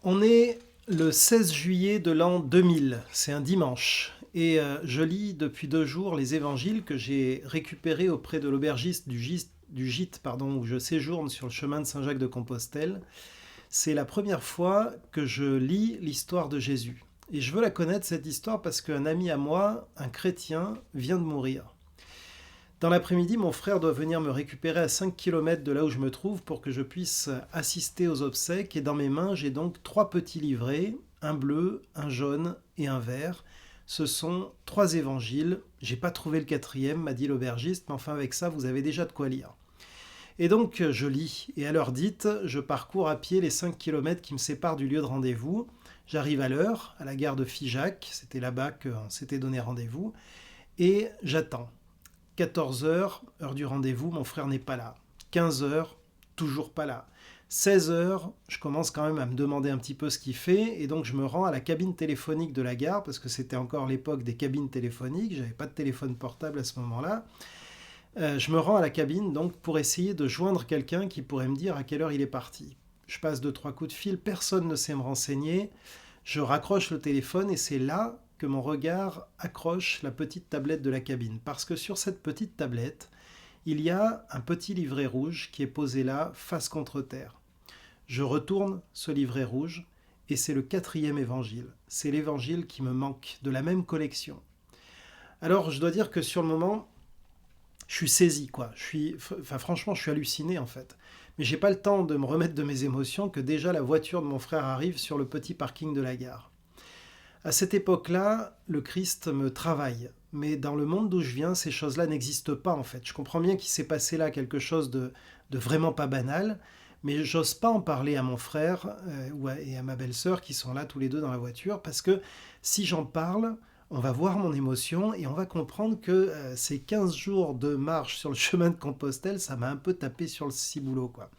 On est le 16 juillet de l'an 2000, c'est un dimanche, et je lis depuis 2 jours les évangiles que j'ai récupérés auprès de l'aubergiste du gîte où je séjourne sur le chemin de Saint-Jacques-de-Compostelle. C'est la première fois que je lis l'histoire de Jésus. Et je veux la connaître, cette histoire, parce qu'un ami à moi, un chrétien, vient de mourir. Dans l'après-midi, mon frère doit venir me récupérer à 5 km de là où je me trouve pour que je puisse assister aux obsèques. Et dans mes mains, j'ai donc 3 petits livrets, un bleu, un jaune et un vert. Ce sont 3 évangiles. J'ai pas trouvé le quatrième, m'a dit l'aubergiste, mais enfin avec ça, vous avez déjà de quoi lire. Et donc je lis, et à l'heure dite, je parcours à pied les 5 km qui me séparent du lieu de rendez-vous. J'arrive à l'heure, à la gare de Figeac, c'était là-bas qu'on s'était donné rendez-vous, et j'attends. 14 heures, heure du rendez-vous, mon frère n'est pas là. 15 heures, toujours pas là. 16 heures, je commence quand même à me demander un petit peu ce qu'il fait, et donc je me rends à la cabine téléphonique de la gare, parce que c'était encore l'époque des cabines téléphoniques, j'avais pas de téléphone portable à ce moment-là. Je me rends à la cabine donc pour essayer de joindre quelqu'un qui pourrait me dire à quelle heure il est parti. Je passe 2, 3 coups de fil, personne ne sait me renseigner. Je raccroche le téléphone et c'est là que mon regard accroche la petite tablette de la cabine. Parce que sur cette petite tablette, il y a un petit livret rouge qui est posé là, face contre terre. Je retourne ce livret rouge et c'est le quatrième évangile. C'est l'évangile qui me manque, de la même collection. Alors je dois dire que sur le moment, je suis saisi, quoi. Franchement, je suis halluciné, en fait. Mais j'ai pas le temps de me remettre de mes émotions que déjà la voiture de mon frère arrive sur le petit parking de la gare. À cette époque-là, le Christ me travaille. Mais dans le monde d'où je viens, ces choses-là n'existent pas, en fait. Je comprends bien qu'il s'est passé là quelque chose de vraiment pas banal, mais j'ose pas en parler à mon frère et à ma belle-sœur qui sont là tous les deux dans la voiture, parce que si j'en parle, on va voir mon émotion et on va comprendre que ces 15 jours de marche sur le chemin de Compostelle, ça m'a un peu tapé sur le ciboulot, quoi.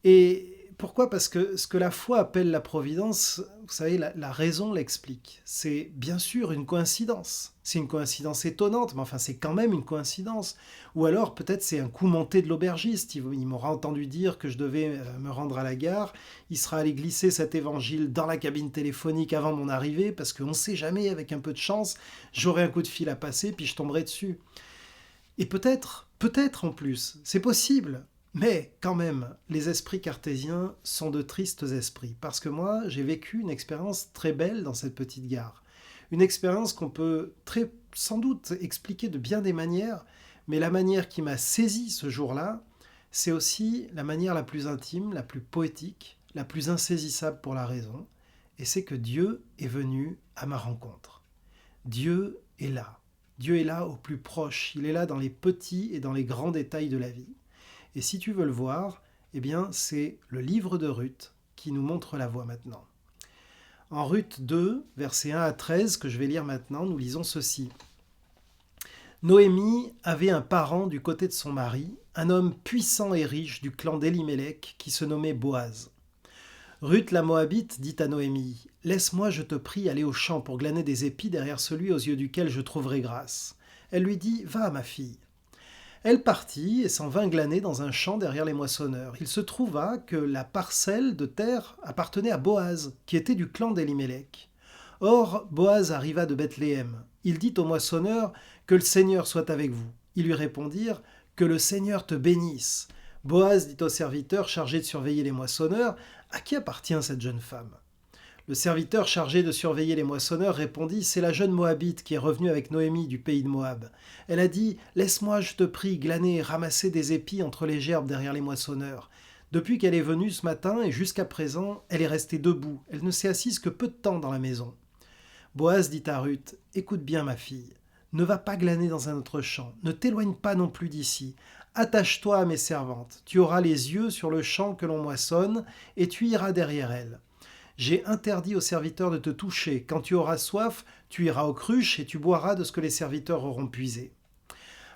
Et pourquoi? Parce que ce que la foi appelle la providence, vous savez, la raison l'explique. C'est bien sûr une coïncidence. C'est une coïncidence étonnante, mais enfin c'est quand même une coïncidence. Ou alors peut-être c'est un coup monté de l'aubergiste. Il m'aura entendu dire que je devais me rendre à la gare. Il sera allé glisser cet évangile dans la cabine téléphonique avant mon arrivée, parce qu'on ne sait jamais, avec un peu de chance, j'aurai un coup de fil à passer, puis je tomberai dessus. Et peut-être en plus, c'est possible. Mais quand même, les esprits cartésiens sont de tristes esprits. Parce que moi, j'ai vécu une expérience très belle dans cette petite gare. Une expérience qu'on peut sans doute expliquer de bien des manières, mais la manière qui m'a saisi ce jour-là, c'est aussi la manière la plus intime, la plus poétique, la plus insaisissable pour la raison, et c'est que Dieu est venu à ma rencontre. Dieu est là. Dieu est là au plus proche. Il est là dans les petits et dans les grands détails de la vie. Et si tu veux le voir, eh bien, c'est le livre de Ruth qui nous montre la voie maintenant. En Ruth 2, versets 1 à 13, que je vais lire maintenant, nous lisons ceci. Noémie avait un parent du côté de son mari, un homme puissant et riche du clan d'Élimélec qui se nommait Boaz. Ruth la Moabite dit à Noémie, « Laisse-moi, je te prie, aller au champ pour glaner des épis derrière celui aux yeux duquel je trouverai grâce. » Elle lui dit, « Va, ma fille. » Elle partit et s'en vint glaner dans un champ derrière les moissonneurs. Il se trouva que la parcelle de terre appartenait à Boaz, qui était du clan d'Élimélec. Or, Boaz arriva de Bethléem. Il dit aux moissonneurs, « Que le Seigneur soit avec vous. » Ils lui répondirent, « Que le Seigneur te bénisse. » Boaz dit au serviteur chargé de surveiller les moissonneurs, « À qui appartient cette jeune femme ?» Le serviteur chargé de surveiller les moissonneurs répondit, « C'est la jeune Moabite qui est revenue avec Noémie du pays de Moab. Elle a dit, « Laisse-moi, je te prie, glaner et ramasser des épis entre les gerbes derrière les moissonneurs. » Depuis qu'elle est venue ce matin et jusqu'à présent, elle est restée debout. Elle ne s'est assise que peu de temps dans la maison. Boaz dit à Ruth, « Écoute bien, ma fille. Ne va pas glaner dans un autre champ. Ne t'éloigne pas non plus d'ici. Attache-toi à mes servantes. Tu auras les yeux sur le champ que l'on moissonne et tu iras derrière elles. J'ai interdit aux serviteurs de te toucher. Quand tu auras soif, tu iras aux cruches et tu boiras de ce que les serviteurs auront puisé. »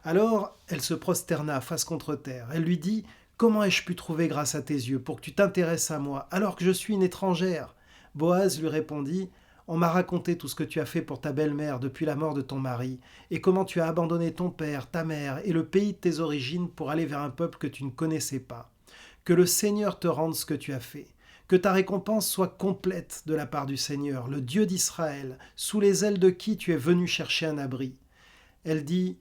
Alors elle se prosterna face contre terre. Elle lui dit, « Comment ai-je pu trouver grâce à tes yeux pour que tu t'intéresses à moi, alors que je suis une étrangère ?» Boaz lui répondit, « On m'a raconté tout ce que tu as fait pour ta belle-mère depuis la mort de ton mari, et comment tu as abandonné ton père, ta mère et le pays de tes origines pour aller vers un peuple que tu ne connaissais pas. Que le Seigneur te rende ce que tu as fait. Que ta récompense soit complète de la part du Seigneur, le Dieu d'Israël, sous les ailes de qui tu es venu chercher un abri. Elle dit,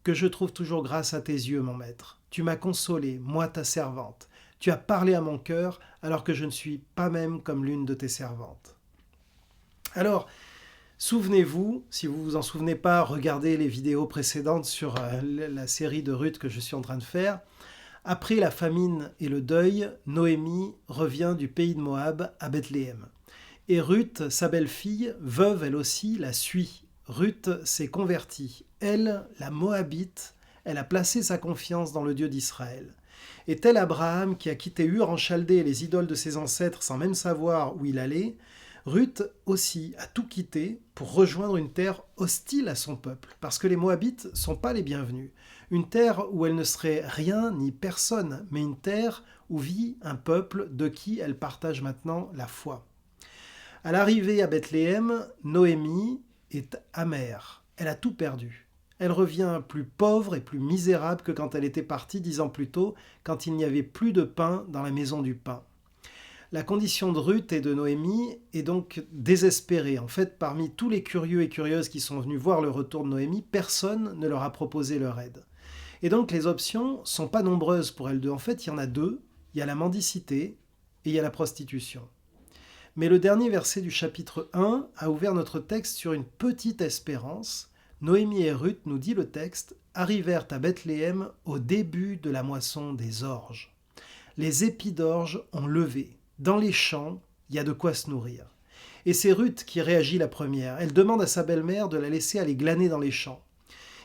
que je trouve toujours grâce à tes yeux, mon maître. Tu m'as consolée, moi ta servante. Tu as parlé à mon cœur, alors que je ne suis pas même comme l'une de tes servantes. Alors, souvenez-vous, si vous ne vous en souvenez pas, regardez les vidéos précédentes sur la série de Ruth que je suis en train de faire. Après la famine et le deuil, Noémie revient du pays de Moab à Bethléem. Et Ruth, sa belle-fille, veuve elle aussi, la suit. Ruth s'est convertie. Elle, la Moabite, elle a placé sa confiance dans le Dieu d'Israël. Et tel Abraham qui a quitté Ur en Chaldée et les idoles de ses ancêtres sans même savoir où il allait, Ruth aussi a tout quitté pour rejoindre une terre hostile à son peuple, parce que les Moabites ne sont pas les bienvenus. Une terre où elle ne serait rien ni personne, mais une terre où vit un peuple de qui elle partage maintenant la foi. À l'arrivée à Bethléem, Noémie est amère. Elle a tout perdu. Elle revient plus pauvre et plus misérable que quand elle était partie 10 ans plus tôt, quand il n'y avait plus de pain dans la maison du pain. La condition de Ruth et de Noémie est donc désespérée. En fait, parmi tous les curieux et curieuses qui sont venus voir le retour de Noémie, personne ne leur a proposé leur aide. Et donc les options ne sont pas nombreuses pour elles deux. En fait, il y en a deux. Il y a la mendicité et il y a la prostitution. Mais le dernier verset du chapitre 1 a ouvert notre texte sur une petite espérance. Noémie et Ruth, nous dit le texte, arrivèrent à Bethléem au début de la moisson des orges. Les épis d'orge ont levé. Dans les champs, il y a de quoi se nourrir. Et c'est Ruth qui réagit la première. Elle demande à sa belle-mère de la laisser aller glaner dans les champs.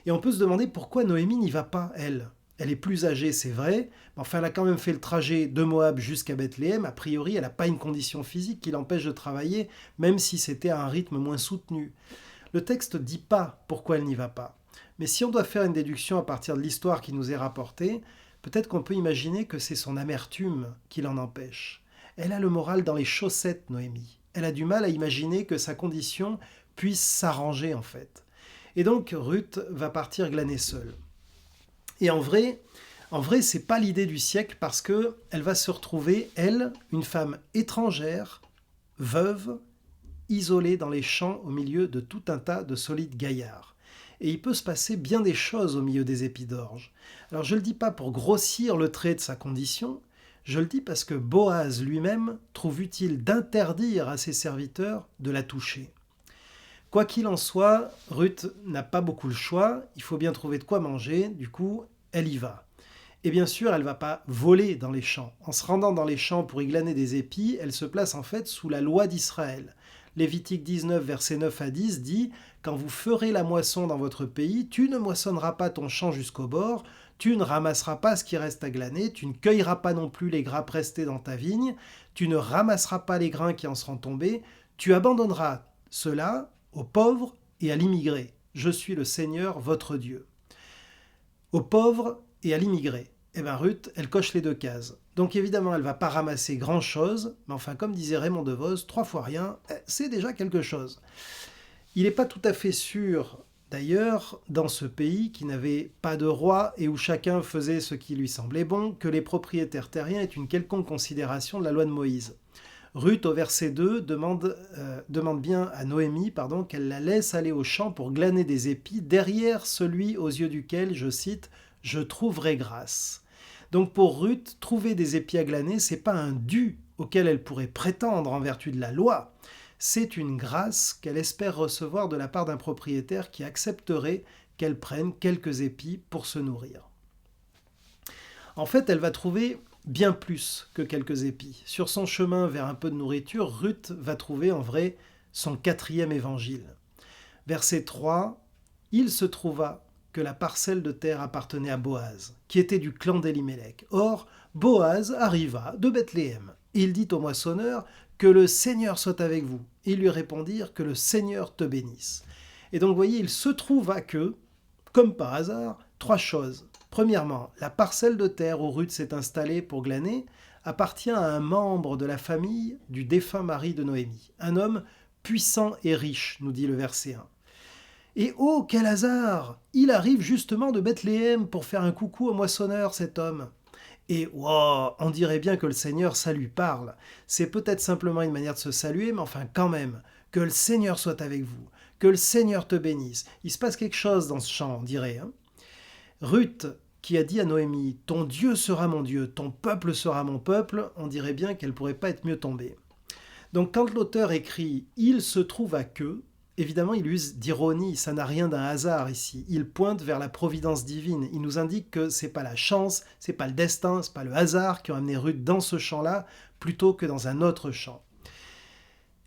Et on peut se demander pourquoi Noémie n'y va pas, elle. Elle est plus âgée, c'est vrai, mais enfin elle a quand même fait le trajet de Moab jusqu'à Bethléem. A priori, elle n'a pas une condition physique qui l'empêche de travailler, même si c'était à un rythme moins soutenu. Le texte ne dit pas pourquoi elle n'y va pas. Mais si on doit faire une déduction à partir de l'histoire qui nous est rapportée, peut-être qu'on peut imaginer que c'est son amertume qui l'en empêche. Elle a le moral dans les chaussettes, Noémie. Elle a du mal à imaginer que sa condition puisse s'arranger en fait. Et donc Ruth va partir glaner seule. Et en vrai, c'est pas l'idée du siècle parce que elle va se retrouver, elle, une femme étrangère, veuve, isolée dans les champs au milieu de tout un tas de solides gaillards. Et il peut se passer bien des choses au milieu des épis d'orge. Alors je ne le dis pas pour grossir le trait de sa condition, je le dis parce que Boaz lui-même trouve utile d'interdire à ses serviteurs de la toucher. Quoi qu'il en soit, Ruth n'a pas beaucoup le choix, il faut bien trouver de quoi manger, du coup, elle y va. Et bien sûr, elle ne va pas voler dans les champs. En se rendant dans les champs pour y glaner des épis, elle se place en fait sous la loi d'Israël. Lévitique 19, versets 9 à 10 dit « Quand vous ferez la moisson dans votre pays, tu ne moissonneras pas ton champ jusqu'au bord, tu ne ramasseras pas ce qui reste à glaner, tu ne cueilleras pas non plus les grappes restées dans ta vigne, tu ne ramasseras pas les grains qui en seront tombés, tu abandonneras cela aux pauvres et à l'immigré. Je suis le Seigneur, votre Dieu. » Aux pauvres et à l'immigré. Eh bien Ruth, elle coche les deux cases. Donc évidemment, elle ne va pas ramasser grand-chose, mais enfin, comme disait Raymond Devos, 3 fois rien, c'est déjà quelque chose. Il n'est pas tout à fait sûr, d'ailleurs, dans ce pays qui n'avait pas de roi et où chacun faisait ce qui lui semblait bon, que les propriétaires terriens aient une quelconque considération de la loi de Moïse. Ruth, au verset 2, demande bien à Noémie qu'elle la laisse aller au champ pour glaner des épis derrière celui aux yeux duquel, je cite, « je trouverai grâce ». Donc pour Ruth, trouver des épis à glaner, ce n'est pas un dû auquel elle pourrait prétendre en vertu de la loi, c'est une grâce qu'elle espère recevoir de la part d'un propriétaire qui accepterait qu'elle prenne quelques épis pour se nourrir. En fait, elle va trouver bien plus que quelques épis. Sur son chemin vers un peu de nourriture, Ruth va trouver en vrai son 4e évangile. Verset 3, « Il se trouva que la parcelle de terre appartenait à Boaz, qui était du clan d'Elimelech. Or, Boaz arriva de Bethléem. Il dit au moissonneur, « Que le Seigneur soit avec vous. » Ils lui répondirent, « Que le Seigneur te bénisse. » Et donc, vous voyez, il se trouva que, comme par hasard, 3 choses. Premièrement, la parcelle de terre où Ruth s'est installée pour glaner appartient à un membre de la famille du défunt mari de Noémie, un homme puissant et riche, nous dit le verset 1. Et oh, quel hasard! Il arrive justement de Bethléem pour faire un coucou au moissonneur, cet homme. Et wow, on dirait bien que le Seigneur, ça lui parle. C'est peut-être simplement une manière de se saluer, mais enfin quand même, que le Seigneur soit avec vous, que le Seigneur te bénisse. Il se passe quelque chose dans ce chant, on dirait. Hein. Ruth, qui a dit à Noémie, ton Dieu sera mon Dieu, ton peuple sera mon peuple, on dirait bien qu'elle pourrait pas être mieux tombée. Donc quand l'auteur écrit il se trouve à que, évidemment il use d'ironie, ça n'a rien d'un hasard ici. Il pointe vers la providence divine. Il nous indique que c'est pas la chance, c'est pas le destin, c'est pas le hasard qui ont amené Ruth dans ce champ-là plutôt que dans un autre champ.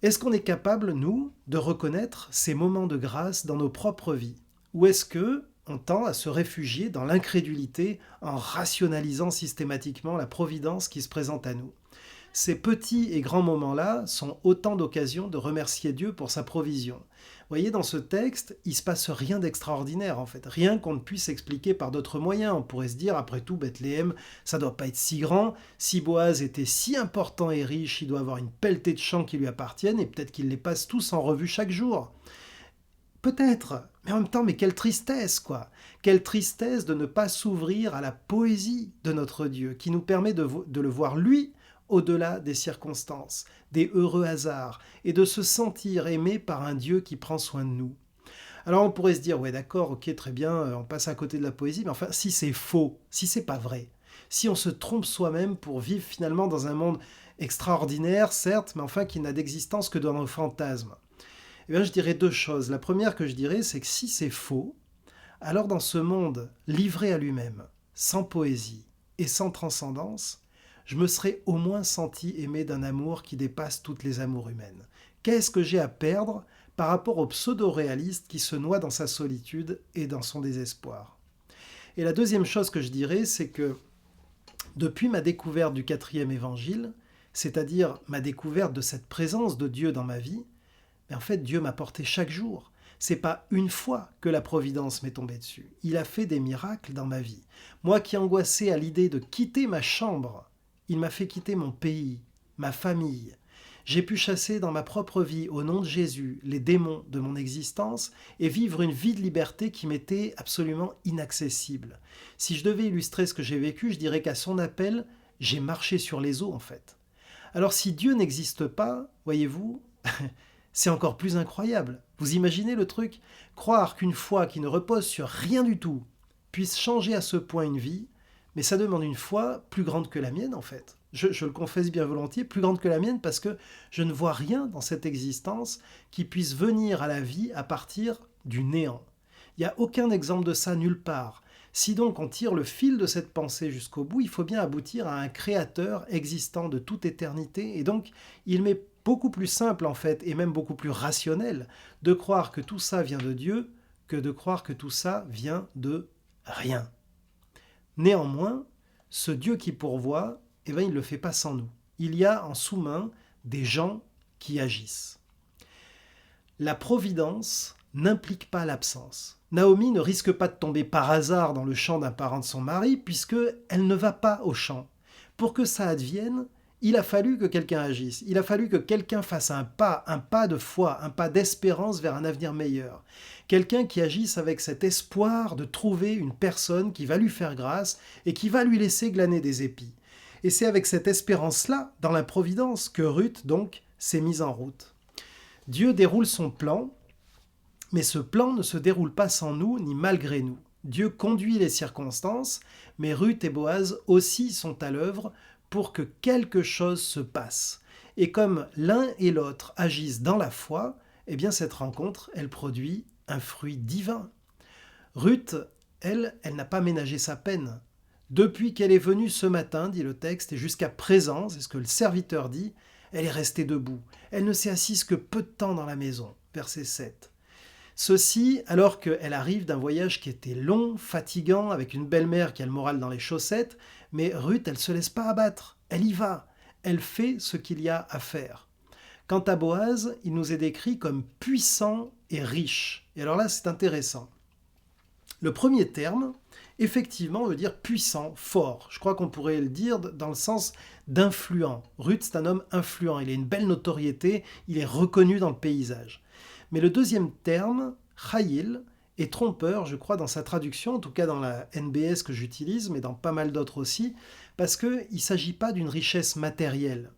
Est-ce qu'on est capable, nous, de reconnaître ces moments de grâce dans nos propres vies? Ou est-ce que on tend à se réfugier dans l'incrédulité en rationalisant systématiquement la providence qui se présente à nous? Ces petits et grands moments-là sont autant d'occasions de remercier Dieu pour sa provision. Vous voyez, dans ce texte, il ne se passe rien d'extraordinaire en fait, rien qu'on ne puisse expliquer par d'autres moyens. On pourrait se dire, après tout, Bethléem, ça ne doit pas être si grand. Si Boaz était si important et riche, il doit avoir une pelletée de champs qui lui appartiennent et peut-être qu'il les passe tous en revue chaque jour. Peut-être, mais en même temps, mais quelle tristesse, quoi. Quelle tristesse de ne pas s'ouvrir à la poésie de notre Dieu, qui nous permet de le voir, lui, au-delà des circonstances, des heureux hasards, et de se sentir aimé par un Dieu qui prend soin de nous. Alors on pourrait se dire, ouais d'accord, ok, très bien, on passe à côté de la poésie, mais enfin, si c'est faux, si c'est pas vrai, si on se trompe soi-même pour vivre finalement dans un monde extraordinaire, certes, mais enfin qui n'a d'existence que dans nos fantasmes, eh bien, je dirais deux choses. La première que je dirais, c'est que si c'est faux, alors dans ce monde livré à lui-même, sans poésie et sans transcendance, je me serais au moins senti aimé d'un amour qui dépasse toutes les amours humaines. Qu'est-ce que j'ai à perdre par rapport au pseudo-réaliste qui se noie dans sa solitude et dans son désespoir? Et la deuxième chose que je dirais, c'est que depuis ma découverte du 4e évangile, c'est-à-dire ma découverte de cette présence de Dieu dans ma vie, mais en fait, Dieu m'a porté chaque jour. C'est pas une fois que la providence m'est tombée dessus. Il a fait des miracles dans ma vie. Moi qui angoissais à l'idée de quitter ma chambre, il m'a fait quitter mon pays, ma famille. J'ai pu chasser dans ma propre vie, au nom de Jésus, les démons de mon existence et vivre une vie de liberté qui m'était absolument inaccessible. Si je devais illustrer ce que j'ai vécu, je dirais qu'à son appel, j'ai marché sur les eaux en fait. Alors si Dieu n'existe pas, voyez-vous, c'est encore plus incroyable. Vous imaginez le truc? Croire qu'une foi qui ne repose sur rien du tout puisse changer à ce point une vie, mais ça demande une foi plus grande que la mienne en fait. Je le confesse bien volontiers, plus grande que la mienne parce que je ne vois rien dans cette existence qui puisse venir à la vie à partir du néant. Il n'y a aucun exemple de ça nulle part. Si donc on tire le fil de cette pensée jusqu'au bout, il faut bien aboutir à un créateur existant de toute éternité, et donc il m'est beaucoup plus simple en fait, et même beaucoup plus rationnel, de croire que tout ça vient de Dieu que de croire que tout ça vient de rien. Néanmoins, ce Dieu qui pourvoit, eh ben, il ne le fait pas sans nous. Il y a en sous-main des gens qui agissent. La providence n'implique pas l'absence. Naomi ne risque pas de tomber par hasard dans le champ d'un parent de son mari, puisqu'elle ne va pas au champ. Pour que ça advienne, il a fallu que quelqu'un agisse. Il a fallu que quelqu'un fasse un pas de foi, un pas d'espérance vers un avenir meilleur. Quelqu'un qui agisse avec cet espoir de trouver une personne qui va lui faire grâce et qui va lui laisser glaner des épis. Et c'est avec cette espérance-là, dans la providence, que Ruth, donc, s'est mise en route. Dieu déroule son plan, mais ce plan ne se déroule pas sans nous ni malgré nous. Dieu conduit les circonstances, mais Ruth et Boaz aussi sont à l'œuvre pour que quelque chose se passe. Et comme l'un et l'autre agissent dans la foi, eh bien cette rencontre, elle produit un fruit divin. Ruth, elle n'a pas ménagé sa peine. Depuis qu'elle est venue ce matin, dit le texte, et jusqu'à présent, c'est ce que le serviteur dit, elle est restée debout. Elle ne s'est assise que peu de temps dans la maison. Verset 7. Ceci alors qu'elle arrive d'un voyage qui était long, fatigant, avec une belle-mère qui a le moral dans les chaussettes, mais Ruth, elle ne se laisse pas abattre, elle y va, elle fait ce qu'il y a à faire. Quant à Boaz, il nous est décrit comme puissant et riche. Et alors là, c'est intéressant. Le premier terme, effectivement, veut dire puissant, fort. Je crois qu'on pourrait le dire dans le sens d'influent. Ruth, c'est un homme influent, il a une belle notoriété, il est reconnu dans le paysage. Mais le deuxième terme, chayil, est trompeur, je crois, dans sa traduction, en tout cas dans la NBS que j'utilise, mais dans pas mal d'autres aussi, parce qu'il ne s'agit pas d'une richesse matérielle.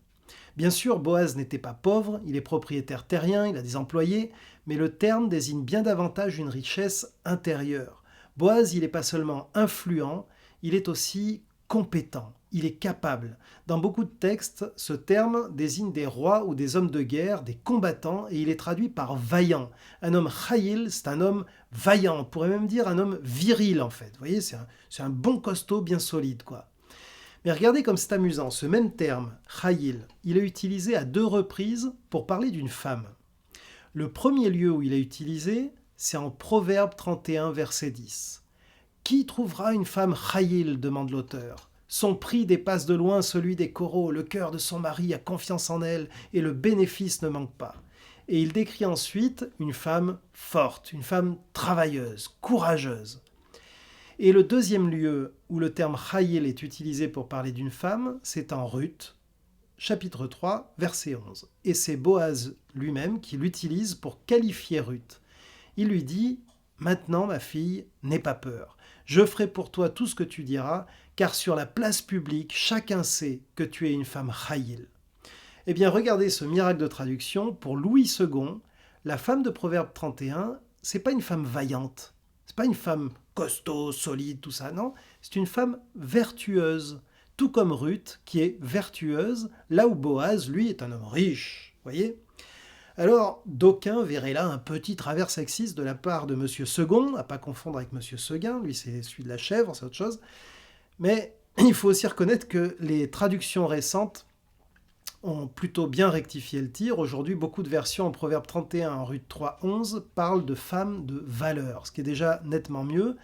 Bien sûr, Boaz n'était pas pauvre, il est propriétaire terrien, il a des employés, mais le terme désigne bien davantage une richesse intérieure. Boaz, il n'est pas seulement influent, il est aussi compétent, il est capable. Dans beaucoup de textes, ce terme désigne des rois ou des hommes de guerre, des combattants, et il est traduit par vaillant. Un homme chayil, c'est un homme vaillant, on pourrait même dire un homme viril en fait. Vous voyez, c'est un bon costaud bien solide quoi. Mais regardez comme c'est amusant, ce même terme, chayil, il est utilisé à 2 reprises pour parler d'une femme. Le premier lieu où il est utilisé, c'est en Proverbe 31, verset 10. « Qui trouvera une femme chayil ?» demande l'auteur. « Son prix dépasse de loin celui des coraux, le cœur de son mari a confiance en elle et le bénéfice ne manque pas. » Et il décrit ensuite une femme forte, une femme travailleuse, courageuse. Et le deuxième lieu où le terme chayil est utilisé pour parler d'une femme, c'est en Ruth, chapitre 3, verset 11. Et c'est Boaz lui-même qui l'utilise pour qualifier Ruth. Il lui dit « Maintenant, ma fille, n'aie pas peur. Je ferai pour toi tout ce que tu diras, car sur la place publique, chacun sait que tu es une femme chayil. » Eh bien, regardez ce miracle de traduction. Pour Louis II, la femme de Proverbe 31, c'est pas une femme vaillante. C'est pas une femme costaud, solide, tout ça, non. C'est une femme vertueuse. Tout comme Ruth, qui est vertueuse, là où Boaz, lui, est un homme riche. Voyez ? Alors, d'aucuns verraient là un petit travers sexiste de la part de Monsieur Second, à pas confondre avec Monsieur Seguin, lui c'est celui de la chèvre, c'est autre chose. Mais il faut aussi reconnaître que les traductions récentes ont plutôt bien rectifié le tir. Aujourd'hui, beaucoup de versions en Proverbe 31, en Ruth 3, 11, parlent de femmes de valeur, ce qui est déjà nettement mieux.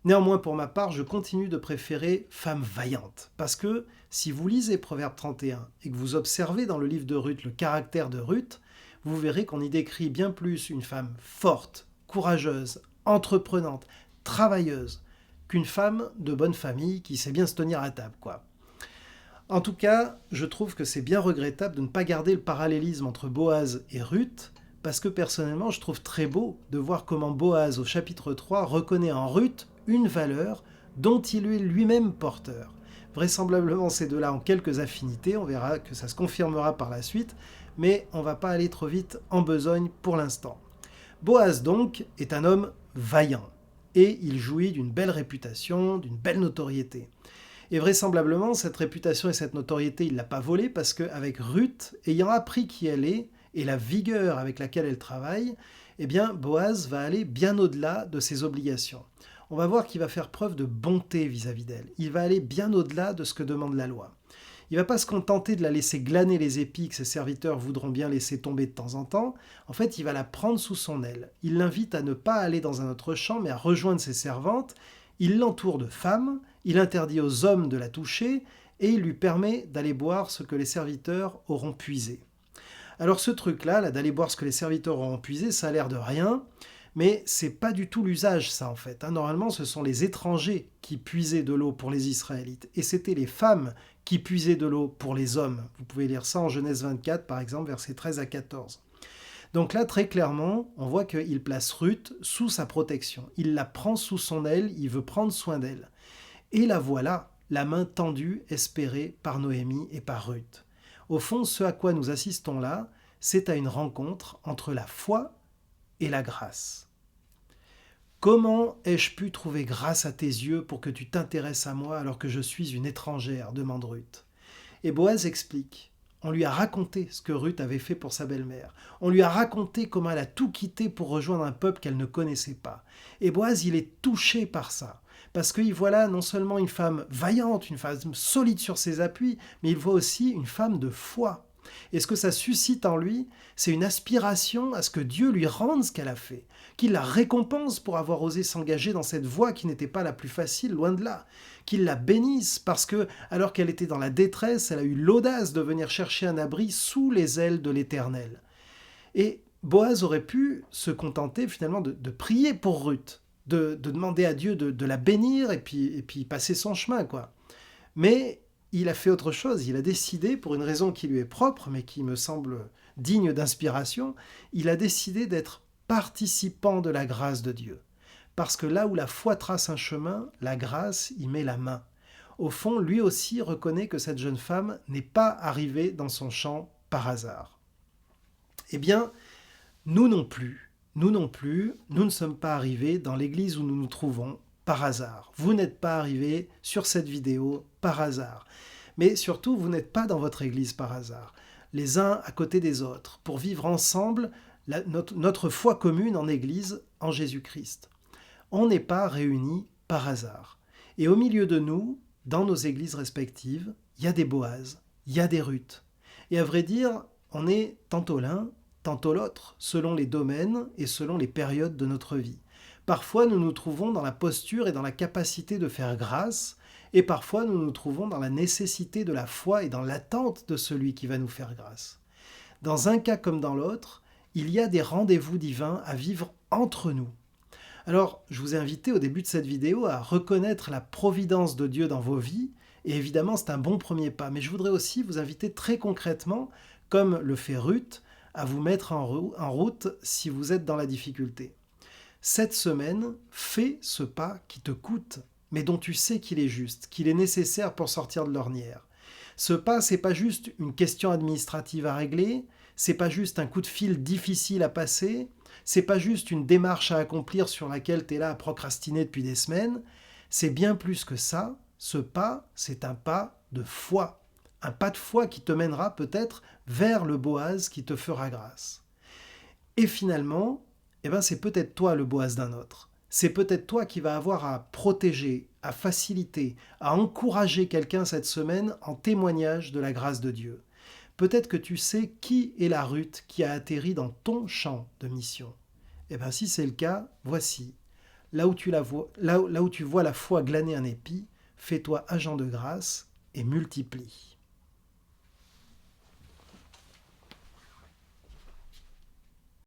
Néanmoins, pour ma part, je continue de préférer femme vaillante. Parce que si vous lisez Proverbe 31 et que vous observez dans le livre de Ruth le caractère de Ruth, vous verrez qu'on y décrit bien plus une femme forte, courageuse, entreprenante, travailleuse, qu'une femme de bonne famille qui sait bien se tenir à table, quoi. En tout cas, je trouve que c'est bien regrettable de ne pas garder le parallélisme entre Boaz et Ruth, parce que personnellement, je trouve très beau de voir comment Boaz, au chapitre 3, reconnaît en Ruth une valeur dont il est lui-même porteur. Vraisemblablement, ces deux-là ont quelques affinités, on verra que ça se confirmera par la suite, mais on ne va pas aller trop vite en besogne pour l'instant. Boaz, donc, est un homme vaillant, et il jouit d'une belle réputation, d'une belle notoriété. Et vraisemblablement, cette réputation et cette notoriété, il ne l'a pas volée, parce qu'avec Ruth, ayant appris qui elle est, et la vigueur avec laquelle elle travaille, eh bien, Boaz va aller bien au-delà de ses obligations. On va voir qu'il va faire preuve de bonté vis-à-vis d'elle. Il va aller bien au-delà de ce que demande la loi. Il ne va pas se contenter de la laisser glaner les épis que ses serviteurs voudront bien laisser tomber de temps en temps. En fait, il va la prendre sous son aile. Il l'invite à ne pas aller dans un autre champ, mais à rejoindre ses servantes. Il l'entoure de femmes, il interdit aux hommes de la toucher, et il lui permet d'aller boire ce que les serviteurs auront puisé. Alors ce truc-là, d'aller boire ce que les serviteurs auront puisé, ça a l'air de rien, mais c'est pas du tout l'usage, ça, en fait. Normalement, ce sont les étrangers qui puisaient de l'eau pour les Israélites, et c'était les femmes qui puisaient de l'eau pour les hommes. Vous pouvez lire ça en Genèse 24, par exemple, versets 13 à 14. Donc là, très clairement, on voit qu'il place Ruth sous sa protection. Il la prend sous son aile, il veut prendre soin d'elle. Et la voilà, la main tendue, espérée par Noémie et par Ruth. Au fond, ce à quoi nous assistons là, c'est à une rencontre entre la foi et la grâce. Comment ai-je pu trouver grâce à tes yeux pour que tu t'intéresses à moi alors que je suis une étrangère ? Demande Ruth. Et Boaz explique. On lui a raconté ce que Ruth avait fait pour sa belle-mère. On lui a raconté comment elle a tout quitté pour rejoindre un peuple qu'elle ne connaissait pas. Et Boaz, il est touché par ça. Parce qu'il voit là non seulement une femme vaillante, une femme solide sur ses appuis, mais il voit aussi une femme de foi. Et ce que ça suscite en lui, c'est une aspiration à ce que Dieu lui rende ce qu'elle a fait, qu'il la récompense pour avoir osé s'engager dans cette voie qui n'était pas la plus facile, loin de là, qu'il la bénisse parce que, alors qu'elle était dans la détresse, elle a eu l'audace de venir chercher un abri sous les ailes de l'Éternel. Et Boaz aurait pu se contenter finalement de prier pour Ruth, de demander à Dieu de la bénir et puis passer son chemin, quoi. Mais il a fait autre chose, il a décidé, pour une raison qui lui est propre, mais qui me semble digne d'inspiration, il a décidé d'être participant de la grâce de Dieu. Parce que là où la foi trace un chemin, la grâce y met la main. Au fond, lui aussi reconnaît que cette jeune femme n'est pas arrivée dans son champ par hasard. Eh bien, nous non plus, nous ne sommes pas arrivés dans l'église où nous nous trouvons par hasard. Vous n'êtes pas arrivés sur cette vidéo par hasard. Mais surtout, vous n'êtes pas dans votre église par hasard, les uns à côté des autres, pour vivre ensemble notre foi commune en église, en Jésus-Christ. On n'est pas réunis par hasard. Et au milieu de nous, dans nos églises respectives, il y a des Boaz, il y a des Ruth. Et à vrai dire, on est tantôt l'un, tantôt l'autre, selon les domaines et selon les périodes de notre vie. Parfois, nous nous trouvons dans la posture et dans la capacité de faire grâce, et parfois, nous nous trouvons dans la nécessité de la foi et dans l'attente de celui qui va nous faire grâce. Dans un cas comme dans l'autre, il y a des rendez-vous divins à vivre entre nous. Alors, je vous ai invité au début de cette vidéo à reconnaître la providence de Dieu dans vos vies, et évidemment, c'est un bon premier pas. Mais je voudrais aussi vous inviter très concrètement, comme le fait Ruth, à vous mettre en route si vous êtes dans la difficulté. Cette semaine, fais ce pas qui te coûte, mais dont tu sais qu'il est juste, qu'il est nécessaire pour sortir de l'ornière. Ce pas, c'est pas juste une question administrative à régler, c'est pas juste un coup de fil difficile à passer, c'est pas juste une démarche à accomplir sur laquelle tu es là à procrastiner depuis des semaines, c'est bien plus que ça. Ce pas, c'est un pas de foi. Un pas de foi qui te mènera peut-être vers le Boaz qui te fera grâce. Et finalement, c'est peut-être toi le Boaz d'un autre. C'est peut-être toi qui vas avoir à protéger, à faciliter, à encourager quelqu'un cette semaine en témoignage de la grâce de Dieu. Peut-être que tu sais qui est la Ruth qui a atterri dans ton champ de mission. Si c'est le cas, voici. Là où tu vois la foi glaner un épi, fais-toi agent de grâce et multiplie.